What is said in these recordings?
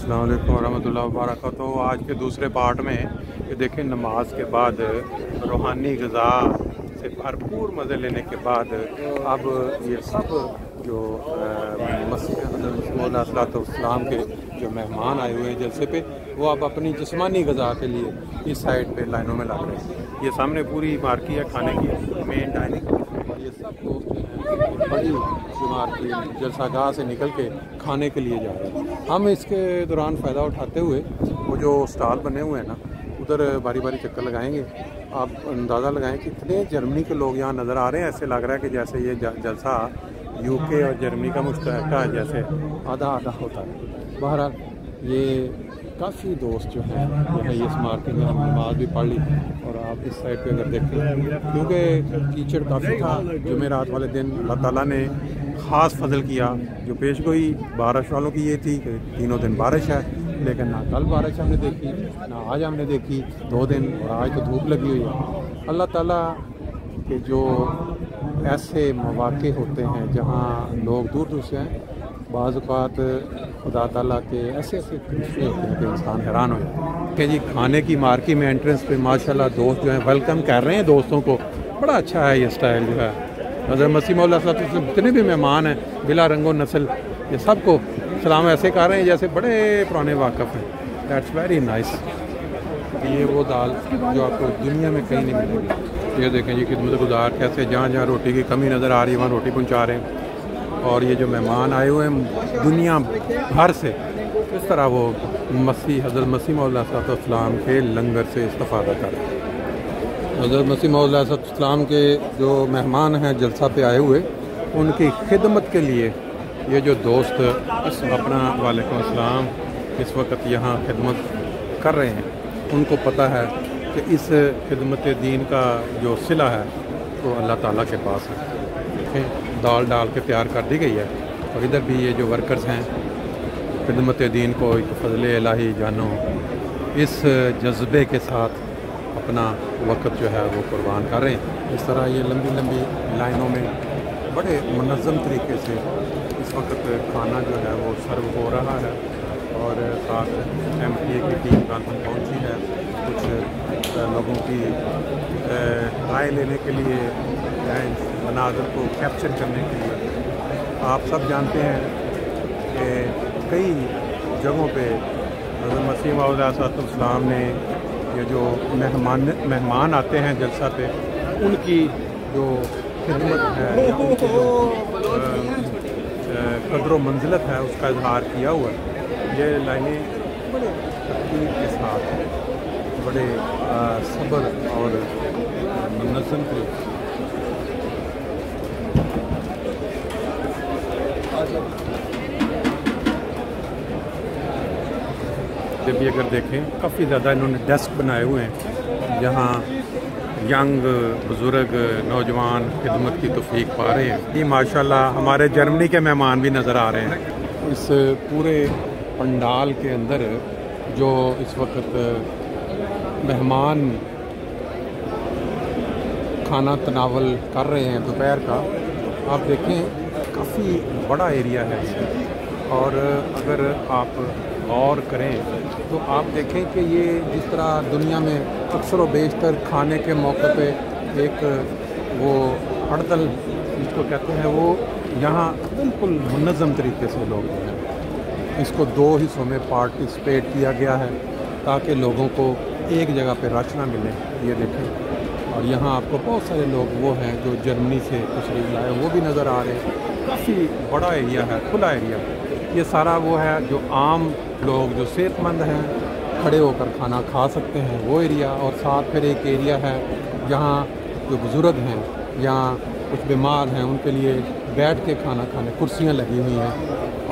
अस्सलाम वालेकुम वरहमतुल्लाहि वबरकातुहू। आज के दूसरे पार्ट में ये देखें, नमाज के बाद रूहानी ग़िज़ा से भरपूर मज़े लेने के बाद अब ये सब जो मसीह अलैहिस्सलाम के जो मेहमान आए हुए हैं जलसे पे, वो अब अपनी जिस्मानी ग़िज़ा के लिए इस साइड पे लाइनों में लग रहे हैं। ये सामने पूरी मार्की है खाने की, मेन डाइनिंग, और ये सब दोस्त जो हैं बड़ी शुमार की जलसागाह से निकल के खाने के लिए जा रहे हैं। हम इसके दौरान फ़ायदा उठाते हुए वो जो स्टॉल बने हुए हैं ना, उधर बारी बारी चक्कर लगाएंगे। आप अंदाज़ा लगाएं कि कितने जर्मनी के लोग यहाँ नज़र आ रहे हैं। ऐसे लग रहा है कि जैसे ये जलसा यूके और जर्मनी का मुश्तरका जैसे आधा आधा होता है। बहरहाल ये काफ़ी दोस्त जो हैं वो है ये स्मारक में हम नमाज भी पढ़ ली। और आप इस साइड पे अगर देखें, क्योंकि कीचड़ काफ़ी था, जुमेरात वाले दिन अल्लाह ताला ने ख़ास फजल किया। जो पेशगोई बारिश वालों की ये थी कि तीनों दिन बारिश है, लेकिन ना कल बारिश हमने देखी ना आज हमने देखी, 2 दिन, और आज तो धूप लगी हुई है। अल्लाह ताला के जो ऐसे मौक़े होते हैं जहाँ लोग दूर दूर से हैं, बाज़ औक़ात खुदा ताला के ऐसे ऐसे तरीक़े होते हैं कि इंसान हैरान हो जाता है। कि जी खाने की मार्की में एंट्रेंस पे माशाल्लाह दोस्त जो हैं वेलकम कर रहे हैं दोस्तों को। बड़ा अच्छा है ये स्टाइल जो है। हज़रत मसीह मौद अलैहिस्सलाम जितने भी मेहमान हैं बिला रंगो नस्ल, ये सबको सलाम ऐसे कर रहे हैं जैसे बड़े पुराने वाक़फ़ हैं। That's very nice. ये वो दाल जो आपको दुनिया में कहीं नहीं मिलेगी। ये देखें जी खिदमत गुज़ार कैसे जहाँ जहाँ रोटी की कमी नज़र आ रही है वहाँ रोटी पहुँचा रहे हैं। और ये जो मेहमान आए हुए हैं दुनिया भर से, इस तरह वो हज़रत मसीह मौद अलैहिस्सलाम के लंगर से इस्तिफ़ादा कर रहे हैं। हज़रत मसीह मौद अलैहिस्सलाम के जो मेहमान हैं जलसा पे आए हुए, उनकी खिदमत के लिए ये जो दोस्त अपना वालेकुम अस्सलाम इस वक्त यहाँ खिदमत कर रहे हैं, उनको पता है कि इस खिदमत दीन का जो सिला है वो अल्लाह ताला के पास है। देखें दाल डाल के तैयार कर दी गई है। और इधर भी ये जो वर्कर्स हैं खिदमत दीन को एक फ़ज़ल इलाही जानो, इस जज्बे के साथ अपना वक्त जो है वो कुर्बान कर रहे हैं। इस तरह ये लंबी लंबी लाइनों में बड़े मुनज़्ज़म तरीके से इस वक्त खाना जो है वो सर्व हो रहा है। और साथ MPA की टीम कानपुर पहुंची है कुछ लोगों की राय लेने के लिए, मनाज़र को कैप्चर करने के लिए। आप सब जानते हैं कि कई जगहों पे हज़रत मसीह मौद अलैहिस्सलाम ने ये जो मेहमान आते हैं जलसा पे, उनकी जो खिदमत है या उनकी जो कदर व मंजिलत है उसका इजहार किया हुआ है। ये लाइनें बड़े तरतीब के साथ, बड़े सब्र और मुनज़्ज़म तरीके जब भी अगर देखें काफ़ी ज़्यादा इन्होंने डेस्क बनाए हुए हैं जहाँ यंग बुज़ुर्ग नौजवान खिदमत की तौफ़ीक पा रहे हैं। ये माशाल्लाह हमारे जर्मनी के मेहमान भी नज़र आ रहे हैं। इस पूरे पंडाल के अंदर जो इस वक्त मेहमान खाना तनावल कर रहे हैं दोपहर का, आप देखें काफ़ी बड़ा एरिया है इसमें। और अगर आप गौर करें तो आप देखें कि ये जिस तरह दुनिया में अक्सर व बेशतर खाने के मौके पे एक वो हड़दल जिसको कहते हैं, वो यहाँ बिल्कुल मुनज़्ज़म तरीके से लोग हैं इसको 2 हिस्सों में पार्टिसिपेट किया गया है ताकि लोगों को एक जगह पे रश ना मिले। ये देखें, और यहाँ आपको बहुत सारे लोग वो हैं जो जर्मनी से तशरीफ़ लाए, वो भी नज़र आ रहे हैं। काफ़ी बड़ा एरिया है, खुला एरिया। ये सारा वो है जो आम लोग जो सेहतमंद हैं खड़े होकर खाना खा सकते हैं, वो एरिया। और साथ फिर एक एरिया है जहाँ जो बुज़ुर्ग हैं या कुछ बीमार हैं उनके लिए बैठ के खाना खाने कुर्सियाँ लगी हुई हैं।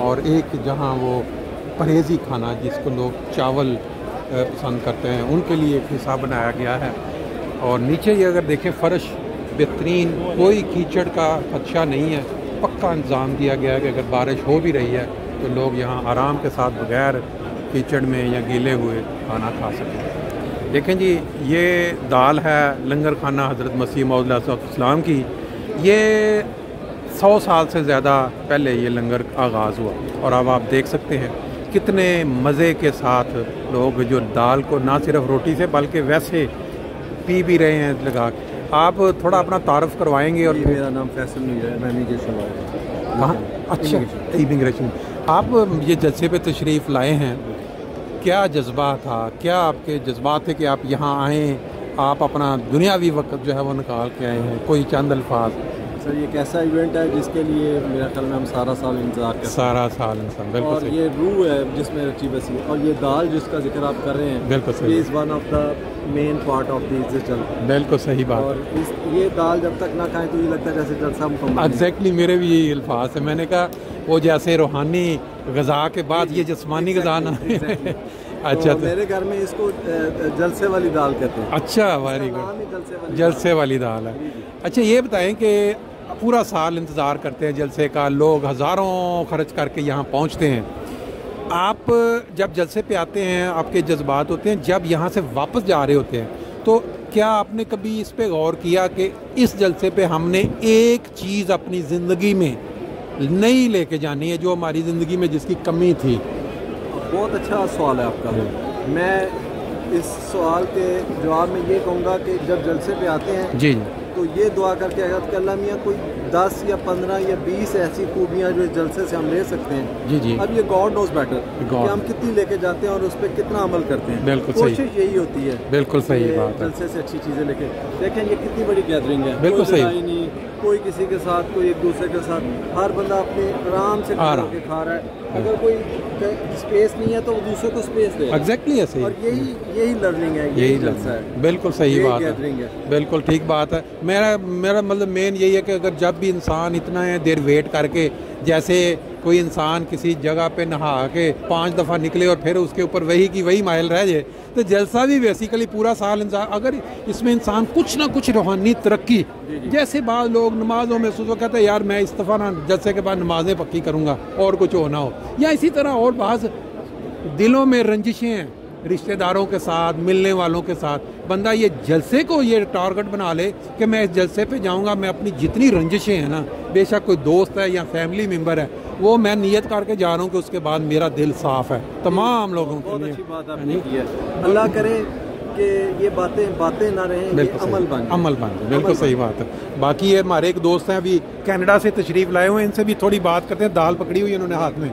और एक जहाँ वो परहेज़ी खाना जिसको लोग चावल पसंद करते हैं उनके लिए एक हिस्सा बनाया गया है। और नीचे ये अगर देखें फ़र्श बेहतरीन, कोई कीचड़ का खदशा नहीं है, पक्का इंतज़ाम दिया गया है कि अगर बारिश हो भी रही है तो लोग यहाँ आराम के साथ बग़ैर कीचड़ में या गीले हुए खाना खा सकें। देखें जी ये दाल है लंगर खाना हज़रत मसीह मौद अलैहिस्सलाम की। ये 100 साल से ज़्यादा पहले ये लंगर आगाज़ हुआ। और अब आप देख सकते हैं कितने मज़े के साथ लोग जो दाल को ना सिर्फ रोटी से बल्कि वैसे पी भी रहे हैं लगा के। आप थोड़ा अपना तारुफ करवाएंगे? और मेरा नाम फैसल मीर है, मैं इमिग्रेशन लॉयर। कहाँ? अच्छा, इमिग्रेशन। आप ये जलसे पे तशरीफ़ लाए हैं, क्या जज्बा था, क्या आपके जज्बात थे कि आप यहाँ आएँ, आप अपना दुनियावी वक्त जो है वो निकाल के आए हैं? कोई चंद अल्फाज। सर ये एक ऐसा इवेंट है जिसके लिए मेरा ख्याल में हम सारा साल इंतज़ार करते हैं। सारा साल इंसान, बिल्कुल और सही। ये रूह है जिसमें रची बसी, और ये दाल जिसका जिक्र आप कर रहे हैं, बिल्कुल सही। ये is one of the main part of the जलसा। बिल्कुल सही बात। और ये दाल जब तक ना खाएं तो ये लगता है जैसे जलसा मुकम्मल। एग्जैक्टली, मेरे भी यही अल्फाज है। मैंने कहा वो जैसे रूहानी गज़ा के बाद ये जिस्मानी गज़ा ना। अच्छा, तो मेरे घर में इसको जलसे वाली दाल कहते हैं। अच्छा, वेरी गुड, जलसे वाली दाल है। अच्छा, ये बताएं कि पूरा साल इंतज़ार करते हैं जलसे का, लोग हज़ारों खर्च करके यहाँ पहुँचते हैं। आप जब जलसे पे आते हैं, आपके जज्बात होते हैं, जब यहाँ से वापस जा रहे होते हैं, तो क्या आपने कभी इस पे गौर किया कि इस जलसे पे हमने एक चीज़ अपनी ज़िंदगी में नई लेके जानी है, जो हमारी ज़िंदगी में जिसकी कमी थी? बहुत अच्छा सवाल है आपका। मैं इस सवाल के जवाब में ये कहूँगा कि जब जलसे पे आते हैं जी तो ये दुआ करके आया कि अल्लाह मियाँ कोई 10 या 15 या 20 ऐसी खूबियाँ जो इस जलसे से हम ले सकते हैं। जी जी। अब ये गॉड नोज बेटर कि हम कितनी लेके जाते हैं और उस पर कितना अमल करते हैं। बिल्कुल सही, कोशिश यही होती है। बिल्कुल सही बात है। जलसे से अच्छी चीज़ें लेके देखें, ये कितनी बड़ी गैदरिंग है। बिल्कुल सही। नहीं कोई किसी के साथ, कोई एक दूसरे के साथ, हर बंदा अपने आराम से खा रहा है। अगर कोई स्पेस नहीं है तो वो दूसरे को स्पेस दे। एग्जैक्टली ऐसे ही। और यही लर्निंग है, यही जलसा है। बिल्कुल सही बात है, बिल्कुल ठीक बात है। मेरा मतलब मेन यही है कि अगर जब भी इंसान इतना देर वेट करके, जैसे कोई इंसान किसी जगह पे नहा के 5 दफ़ा निकले और फिर उसके ऊपर वही की वही माइल रह जाए, तो जलसा भी बेसिकली पूरा साल इंसान, अगर इसमें इंसान कुछ ना कुछ रूहानी तरक्की, जैसे बाद लोग नमाज़ों में सुबह कहते हैं यार मैं इस दफ़ा ना जलसे के बाद नमाज़ें पक्की करूँगा और कुछ हो ना हो, या इसी तरह और बाज़ दिलों में रंजिशें हैं रिश्तेदारों के साथ, मिलने वालों के साथ, बंदा ये जलसे को ये टारगेट बना ले कि मैं इस जलसे पे जाऊंगा, मैं अपनी जितनी रंजिशें हैं ना, बेशक कोई दोस्त है या फैमिली मेम्बर है, वो मैं नियत करके जा रहा हूँ कि उसके बाद मेरा दिल साफ़ है तमाम लोगों के लिए। बहुत अच्छी बात आपने की है। अल्लाह करे कि ये बातें ना रहें, ये अमल बन जाए। बिल्कुल सही बात है। बाकी ये हमारे एक दोस्त हैं अभी कनाडा से तशरीफ़ लाए हुए हैं, इनसे भी थोड़ी बात करते हैं। दाल पकड़ी हुई उन्होंने हाथ में।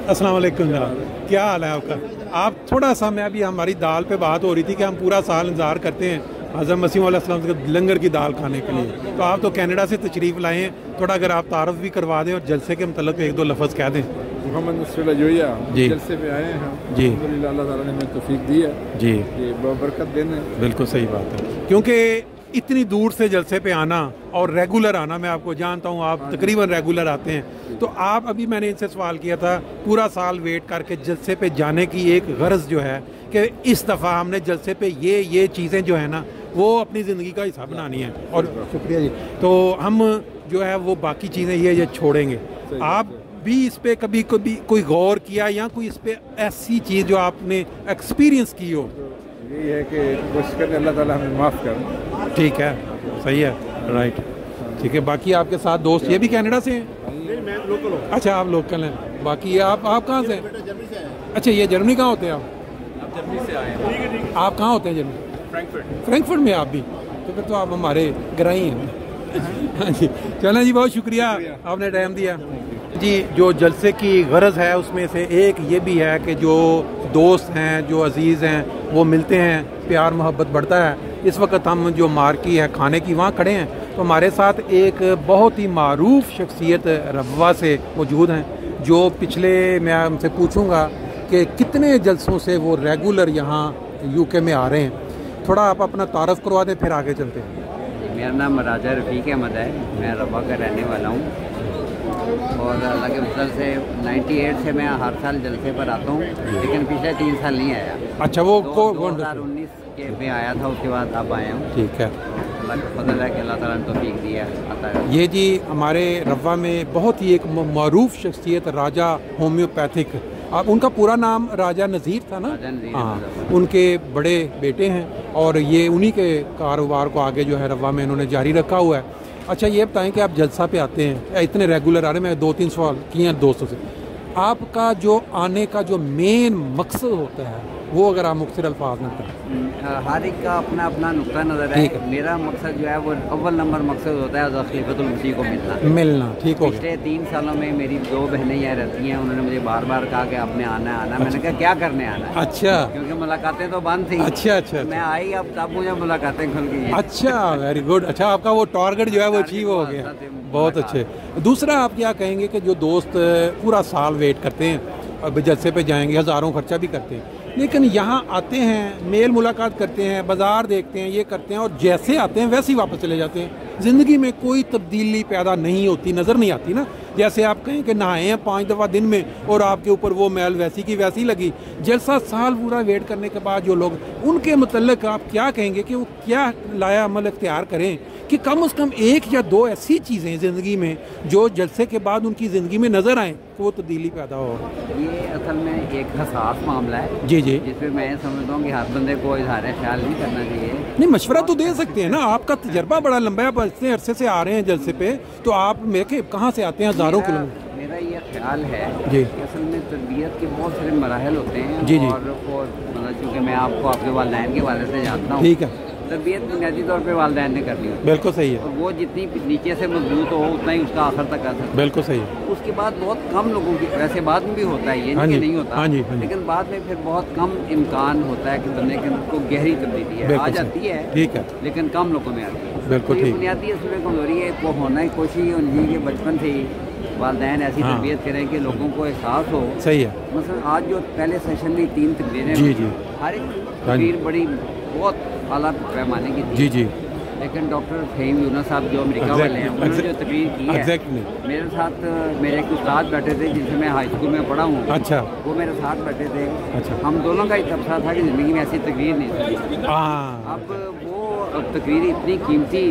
अस्सलाम वालेकुम जनाब, क्या हाल है आपका? आप थोड़ा सा, मैं अभी हमारी दाल पे बात हो रही थी कि हम पूरा साल इंतज़ार करते हैं हज़रत मसीह अलैहिस्सलाम के लंगर की दाल खाने के लिए, तो आप तो कनाडा से तशरीफ़ लाए हैं, थोड़ा अगर आप तारुफ भी करवा दें और जलसे के मतलब 1-2 लफ्ज़ कह दें। मोहम्मद नसरुल्लाह जोया जी, जलसे पे आए हैं जी, अल्लाह ताला ने हमें तौफीक दी है जी, ये बरकत देने। बिल्कुल सही बात है, क्योंकि इतनी दूर से जलसे पे आना और रेगुलर आना, मैं आपको जानता हूँ आप तकरीबन रेगुलर आते हैं, तो आप अभी मैंने इनसे सवाल किया था पूरा साल वेट करके जलसे पे जाने की एक गर्ज जो है कि इस दफ़ा हमने जलसे पे ये चीज़ें जो है ना वो अपनी ज़िंदगी का हिस्सा बनानी है, और शुक्रिया जी, तो हम जो है वो बाकी चीज़ें ये छोड़ेंगे। आप भी इस पे कभी कोई गौर किया या कोई इस पे ऐसी चीज़ जो आपने एक्सपीरियंस की हो? यही है कि कोशिश करें अल्लाह ताला हमें माफ़ कर। ठीक है, सही है, राइट, ठीक है। बाकी आपके साथ दोस्त ये भी कनाडा से हैं? मैं लोकल हूँ। अच्छा, आप लोकल हैं। बाकी आप कहाँ से हैं? अच्छा, ये जर्मनी कहाँ होते हैं आप? जर्मनी से आए हैं। आप कहाँ होते हैं जर्मनी? फ्रैंकफर्ट में आप भी, तो फिर तो आप हमारे ग्राही हैं। हाँ जी, चलें जी, बहुत शुक्रिया आपने टाइम दिया जी। जो जलसे की गरज है उसमें से एक ये भी है कि जो दोस्त हैं, जो अजीज़ हैं, वो मिलते हैं, प्यार मोहब्बत बढ़ता है। इस वक्त हम जो मार्की है खाने की वहाँ खड़े हैं, तो हमारे साथ एक बहुत ही मारूफ शख्सियत रब्वा से मौजूद हैं, जो पिछले, मैं उनसे पूछूंगा कि कितने जलसों से वो रेगुलर यहाँ यूके में आ रहे हैं। थोड़ा आप अपना तारफ़ करवा दें, फिर आगे चलते हैं। मेरा नाम राजा रफ़ीक अहमद है, मैं रब्वा का रहने वाला हूँ, और अल्लाह के फजल से 98 से मैं हर साल जलसे पर आता हूँ, लेकिन पिछले 3 साल नहीं आया। अच्छा, वो 2019 के में आया था, उसके बाद अब आया हूँ। ठीक है, अल्लाह का फजल है कि अल्लाह ताला ने तौफीक दिया आता है। ये जी हमारे रब्वा में बहुत ही एक मारूफ शख्सियत राजा होम्योपैथिक, आप उनका पूरा नाम राजा नज़ीर था ना? हाँ, उनके बड़े बेटे हैं और ये उन्हीं के कारोबार को आगे जो है रब्वा में इन्होंने जारी रखा हुआ है। अच्छा, ये बताएं कि आप जलसा पे आते हैं, इतने रेगुलर आ रहे हैं, मैं 2-3 सवाल किए हैं दोस्तों से, आपका जो आने का जो मेन मकसद होता है वो अगर आप मुख्तसर अल्फाज में बताएं। हर एक का अपना अपना नुक्ता नज़र है। मेरा मकसद जो है वो अव्वल नंबर मकसद होता है हज़रत खलीफतुल मसीह को मिलना। ठीक हो गया। पिछले 3 सालों में मेरी 2 बहनें यहाँ रहती हैं, उन्होंने मुझे बार बार कहा कि आपने आना आना। मैंने कहा क्या करने आना है? अच्छा, क्योंकि मुलाकातें तो बंद थी। अच्छा, मैं आई, अब तब मुझे मुलाकातें खुल गई। अच्छा, वेरी गुड। अच्छा, आपका वो टारगेट जो है वो अचीव हो गया, बहुत अच्छे। दूसरा आप क्या कहेंगे कि जो दोस्त पूरा साल वेट करते हैं, अब जलसे पे जाएंगे, हज़ारों खर्चा भी करते हैं, लेकिन यहाँ आते हैं, मेल मुलाकात करते हैं, बाज़ार देखते हैं, ये करते हैं और जैसे आते हैं वैसे ही वापस चले जाते हैं, ज़िंदगी में कोई तब्दीली पैदा नहीं होती, नज़र नहीं आती ना। जैसे आप कहें कि नहाए हैं 5 दफ़ा दिन में और आपके ऊपर वो मैल वैसी की वैसी लगी। जलसा साल पूरा वेट करने के बाद जो लोग, उनके मतलब आप क्या कहेंगे कि वो क्या लाया अमल इख्तियार करें कि कम से कम 1 या 2 ऐसी चीज़ें ज़िंदगी में जो जलसे के बाद उनकी ज़िंदगी में नज़र आएँ तो वो तब्दीली पैदा हो। ये असल में एक हसास मामला है जी, जिसमें मैं समझता हूँ कि हर बंदे को इज़हार ख्याल नहीं करना चाहिए। नहीं, मशवरा तो दे सकते हैं ना, आपका तजर्बा बड़ा लंबा है, आप इतने अरसे से आ रहे हैं जलसे पे, तो आप मेरे कहाँ से आते हैं हज़ारों किलोमीटर? मेरा ये ख्याल है जी कि असल में तरबियत के बहुत सारे मराहल होते हैं जी, और मतलब चूँकि मैं आपको आपके वालिदैन के वाले से जानता हूँ, ठीक है, तरबियत बुनियादी तौर पे वालिदैन ने करनी होती है। बिल्कुल सही है। और वो जितनी नीचे से मजबूत हो उतना ही उसका आखिर तक असर। बिल्कुल सही है। उसके बाद बहुत कम लोगों की, वैसे बाद में भी होता है, ये नहीं होता, हाँ जी, लेकिन बाद में फिर बहुत कम इम्कान होता है कि बंदे के अंदर को गहरी तब्दीली है आ जाती है, ठीक है, लेकिन कम लोगों में आती है। बिल्कुल ठीक। बुनियादी इसमें कमजोरी है, वो होना ही कोशिश होनी चाहिए बचपन से ही वालिदैन ऐसी तरबियत करें कि लोगों को एहसास हो। सही है। मतलब आज जो पहले सेशन में 3 तकरीरें जी, हर एक तकरीर बड़ी बहुत आला पैमाने की थी जी, लेकिन डॉक्टर फहीम यूनुस साहब जो अमेरिका वाले हैं, उन्होंने जो तकरीर की है, मेरे साथ मेरे एक उस्ताद बैठे थे जिनसे मैं हाई स्कूल में पढ़ा हूँ। अच्छा। वो मेरे साथ बैठे थे। अच्छा। हम दोनों का ही तबसरा था कि ज़िंदगी में ऐसी तकरीर नहीं थी। अब वो तकरीर इतनी कीमती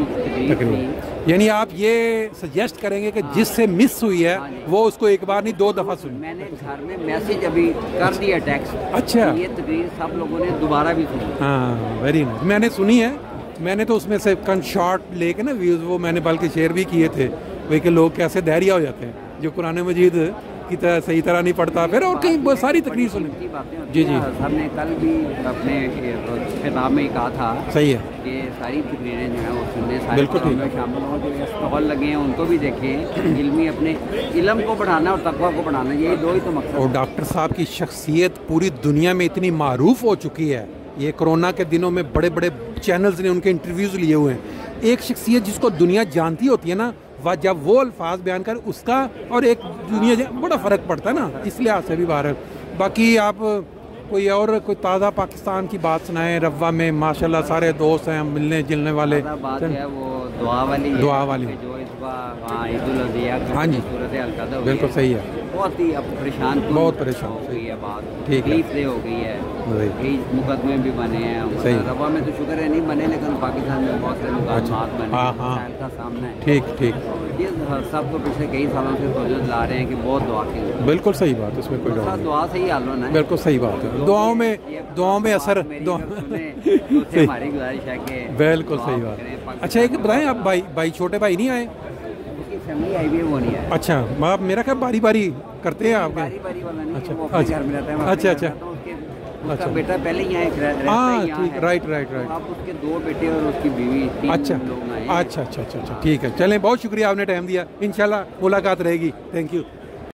तकरीर थी। यानी आप ये सजेस्ट करेंगे कि जिससे मिस हुई है वो उसको एक बार नहीं 2 दफ़ा सुनी। मैंने घर में मैसेज अभी कर दिया टेक्स्ट। अच्छा। ये तकरीर सब लोगों ने दोबारा भी सुनी। हाँ, वेरी नाइस। मैंने सुनी है, मैंने तो उसमें से कन शॉट लेके ना व्यूज़ वो मैंने बल्कि शेयर भी किए थे, वे कि लोग कैसे धैर्य हो जाते हैं जो कुरान मजीद की तरह सही तरह नहीं पढ़ता, फिर और कहीं बहुत सारी तकरीर सुनी जी जी। हमने कल भी अपने खिताब में कहा था, सही है, कि सारी तकरीरें जो हैं वो सुनने, बिल्कुल शामिल हो, जो स्टॉल लगे हैं उनको भी देखें, इल्मी अपने इल्म को बढ़ाना और तकवा को बढ़ाना, यही 2 ही तो मकसद। और डॉक्टर साहब की शख्सियत पूरी दुनिया में इतनी मारूफ हो चुकी है, ये कोरोना के दिनों में बड़े बड़े चैनल्स ने उनके इंटरव्यूज़ लिए हुए हैं। एक शख्सियत जिसको दुनिया जानती होती है ना, वह जब वो अल्फाज बयान कर उसका और एक दुनिया बड़ा फ़र्क पड़ता है ना, इस लिहाज से भी बाहर। बाकी आप कोई और कोई ताज़ा पाकिस्तान की बात सुनाएं। रवा में माशाल्लाह सारे दोस्त हैं, मिलने जुलने वाले। बात है वो दुआ वाली जो इस बार ईद-उल अज़हा हाँ जी, बिल्कुल सही है। बहुत ही अब परेशान हो गई है बात, तकलीफ हो गई है, कई मुकदमे भी बने हैं। रवा में तो शुक्र है नहीं बने, लेकिन पाकिस्तान में बहुत सारे मुकदमात बने का सामना है। ठीक। ये सब तो पिछले कई सालों से तवज्जो दिला रहे हैं कि बहुत दुआ की। बिल्कुल सही बात, उसमें कोई दुआ से ही हाल होना है। बिल्कुल सही बात है। दुआओं में असर हमारी गुजारिश है कि बिल्कुल सही बात। अच्छा, एक बताएं, आप भाई छोटे भाई नहीं आए? फैमिली आई भी है, वो नहीं है। अच्छा, आप मेरा क्या बारी करते हैं आप? बारी वाला नहीं, अच्छा, वो अपने घर में रहता है। अच्छा। उसका बेटा पहले ही यहाँ ठीक, राइट। आप उसके 2 बेटे और उसकी बीवी, 3 लोग आए। अच्छा, ठीक है। चलें, बहुत शुक्रिया आपने टाइम दिया, इंशाल्लाह मुलाकात रहेगी। Thank you.